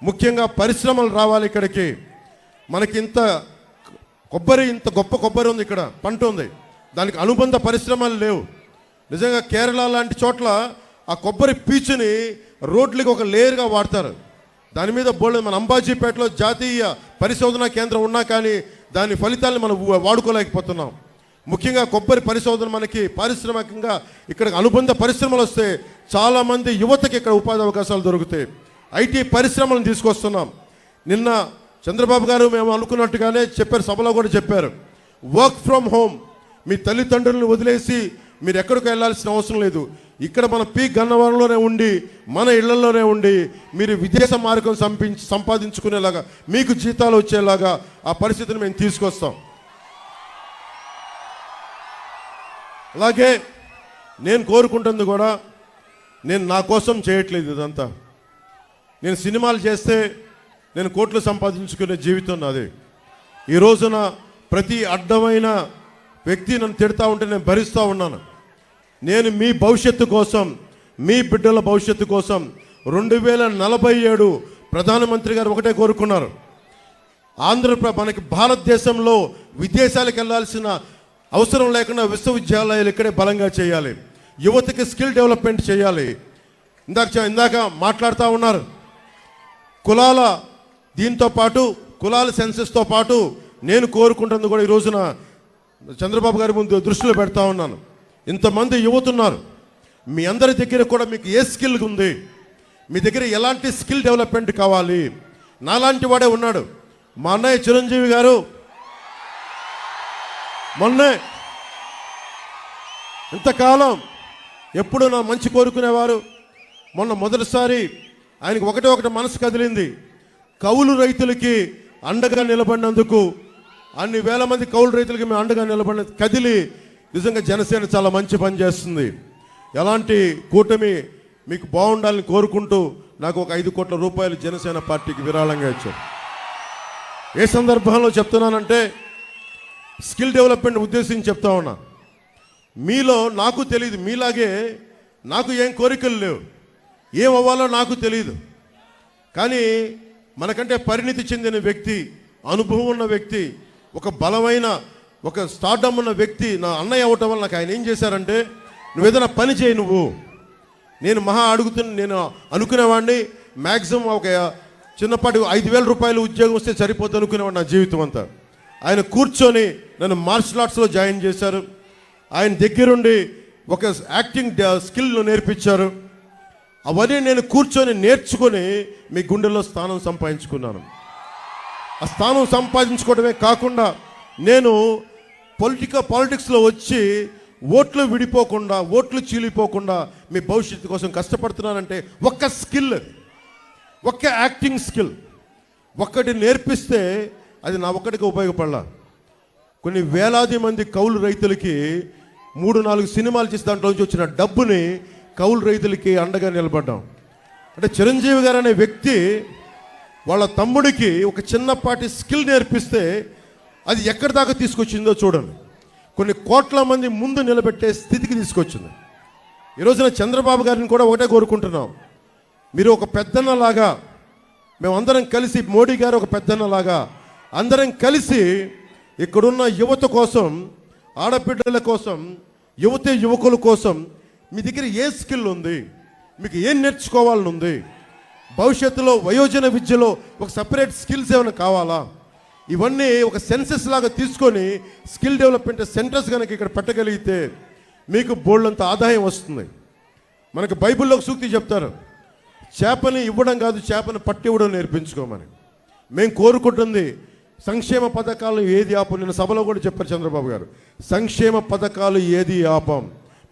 ముఖ్యంగా పరిశ్రమలు రావాలి ఇక్కడికి. మనకి ఇంత గొప్ప కొబ్బరి ఉంది, ఇక్కడ పంట ఉంది, దానికి అనుబంధ పరిశ్రమలు లేవు. నిజంగా కేరళ లాంటి చోట్ల ఆ కొబ్బరి పీచుని రోడ్లకి ఒక లేయర్గా వాడతారు. దాని మీద మన అంబాజీపేటలో జాతీయ పరిశోధనా కేంద్రం ఉన్నా కానీ దాని ఫలితాలను మనం వాడుకోలేకపోతున్నాం. ముఖ్యంగా కొబ్బరి పరిశోధన మనకి పారిశ్రామికంగా ఇక్కడ అనుబంధ పరిశ్రమలు వస్తే చాలామంది యువతకి ఇక్కడ ఉపాధి అవకాశాలు దొరుకుతాయి. ఐటీ పరిశ్రమలను తీసుకొస్తున్నాం. నిన్న చంద్రబాబు గారు మేము అనుకున్నట్టుగానే చెప్పారు, సభలో కూడా చెప్పారు, వర్క్ ఫ్రమ్ హోమ్. మీ తల్లిదండ్రులను వదిలేసి మీరు ఎక్కడికి వెళ్ళాల్సిన అవసరం లేదు. ఇక్కడ మన పీ గన్నవరంలోనే ఉండి మన ఇళ్లలోనే ఉండి మీరు విదేశ మార్గం సంపాదించుకునేలాగా మీకు జీతాలు వచ్చేలాగా ఆ పరిస్థితిని మేము తీసుకొస్తాం. అలాగే నేను కోరుకుంటుంది కూడా, నేను నా కోసం చేయట్లేదు ఇదంతా. నేను సినిమాలు చేస్తే నేను కోట్లు సంపాదించుకునే జీవితం నాది. ఈ రోజున ప్రతి అడ్డమైన వ్యక్తి నన్ను తిడతా ఉంటే నేను భరిస్తూ ఉన్నాను. నేను మీ భవిష్యత్తు కోసం, మీ బిడ్డల భవిష్యత్తు కోసం 2047 ప్రధానమంత్రి గారు ఒకటే కోరుకున్నారు, మనకి భారతదేశంలో విదేశాలకు వెళ్ళాల్సిన అవసరం లేకుండా విశ్వవిద్యాలయాలు ఇక్కడే బలంగా చేయాలి. యువతకి స్కిల్ డెవలప్మెంట్ చేయాలి. ఇందాక మాట్లాడుతూ ఉన్నారు, కులాల దీంతో పాటు కులాల సెన్సెస్తో పాటు నేను కోరుకుంటుంది కూడా ఈ రోజున చంద్రబాబు గారి ముందు దృష్టిలో పెడతా ఉన్నాను. ఇంతమంది యువతున్నారు, మీ అందరి దగ్గర కూడా మీకు ఏ స్కిల్ ఉంది, మీ దగ్గర ఎలాంటి స్కిల్ డెవలప్మెంట్ కావాలి. నాలాంటి వాడే ఉన్నాడు మా అన్నయ్య చిరంజీవి గారు. మొన్నే ఇంతకాలం ఎప్పుడు నా మంచి కోరుకునేవారు. మొన్న మొదటిసారి ఆయనకు ఒకటి మనసు కదిలింది, కౌలు రైతులకి అండగా నిలబడినందుకు, అన్ని వేల మంది కౌలు రైతులకి మేము అండగా నిలబడిన కదిలి నిజంగా జనసేన చాలా మంచి పని చేస్తుంది. ఎలాంటి కూటమి మీకు బాగుండాలని కోరుకుంటూ నాకు ఒక 5 కోట్ల రూపాయలు జనసేన పార్టీకి విరాళంగా ఇచ్చారు. ఏ సందర్భంలో చెప్తున్నానంటే స్కిల్ డెవలప్మెంట్ ఉద్దేశించి చెప్తా ఉన్నా. మీలో నాకు తెలియదు, మీలాగే నాకు ఏం కోరికలు లేవు, ఏం అవ్వాలో నాకు తెలియదు. కానీ మనకంటే పరిణితి చెందిన వ్యక్తి, అనుభవం ఉన్న వ్యక్తి, ఒక బలమైన ఒక స్టార్డమ్ ఉన్న వ్యక్తి నా అన్నయ్య అవటం వల్ల నాకు ఆయన ఏం చేశారంటే, నువ్వు ఏదైనా పని చేయి నువ్వు. నేను నేను అనుకునేవాడిని మ్యాక్సిమం ఒక చిన్నపాటి 5,000 రూపాయలు ఉద్యోగం వస్తే సరిపోతుంది అనుకునేవాడు నా జీవితం అంతా. ఆయన కూర్చొని నన్ను మార్షల్ ఆర్ట్స్లో జాయిన్ చేశారు. ఆయన దగ్గరుండి ఒక యాక్టింగ్ స్కిల్ నేర్పించారు. అవన్నీ నేను కూర్చొని నేర్చుకొని మీ గుండెల్లో స్థానం సంపాదించుకున్నాను. ఆ స్థానం సంపాదించుకోవడమే కాకుండా నేను పాలిటిక్స్లో వచ్చి ఓట్లు విడిపోకుండా, ఓట్లు చీలిపోకుండా మీ భవిష్యత్తు కోసం కష్టపడుతున్నానంటే ఒక్క స్కిల్, ఒక్క యాక్టింగ్ స్కిల్ ఒక్కటి నేర్పిస్తే అది నా ఒక్కడికి ఉపయోగపడాల. కొన్ని వేలాది మంది కౌలు రైతులకి 3-4 సినిమాలు చేసి దాంట్లోంచి వచ్చిన డబ్బుని కౌలు రైతులకి అండగా నిలబడ్డాం. అంటే చిరంజీవి గారు అనే వ్యక్తి వాళ్ళ తమ్ముడికి ఒక చిన్నపాటి స్కిల్ నేర్పిస్తే అది ఎక్కడి దాకా తీసుకొచ్చిందో చూడండి. కొన్ని కోట్ల మంది ముందు నిలబెట్టే స్థితికి తీసుకొచ్చింది. ఈరోజున చంద్రబాబు గారిని కూడా ఒకటే కోరుకుంటున్నాం, మీరు ఒక పెద్దన్నలాగా, మేమందరం కలిసి, మోడీ గారు ఒక పెద్దన్నలాగా అందరం కలిసి ఇక్కడున్న యువత కోసం, ఆడబిడ్డల కోసం, యువకుల కోసం మీ దగ్గర ఏ స్కిల్ ఉంది, మీకు ఏం నేర్చుకోవాలని ఉంది, భవిష్యత్తులో వయోజన విద్యలో ఒక సపరేట్ స్కిల్స్ ఏమైనా కావాలా, ఇవన్నీ ఒక సెన్సెస్ లాగా తీసుకొని స్కిల్ డెవలప్మెంట్ సెంటర్స్ కనుక ఇక్కడ పెట్టగలిగితే మీకు బోల్డంత ఆదాయం వస్తుంది. మనకు బైబిల్లో ఒక సూక్తి చెప్తారు, చేపని ఇవ్వడం కాదు, చేపని పట్టి ఇవ్వడం నేర్పించుకోమని. మేము కోరుకుంటుంది సంక్షేమ పథకాలు ఏది ఆపం. నిన్న సభలో కూడా చెప్పారు చంద్రబాబు గారు, సంక్షేమ పథకాలు ఏది ఆపం.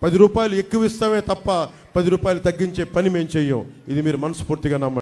10 రూపాయలు ఎక్కువ ఇస్తామే తప్ప 10 రూపాయలు తగ్గించే పని మేము చెయ్యం. ఇది మీరు మనస్ఫూర్తిగా నమ్మండి.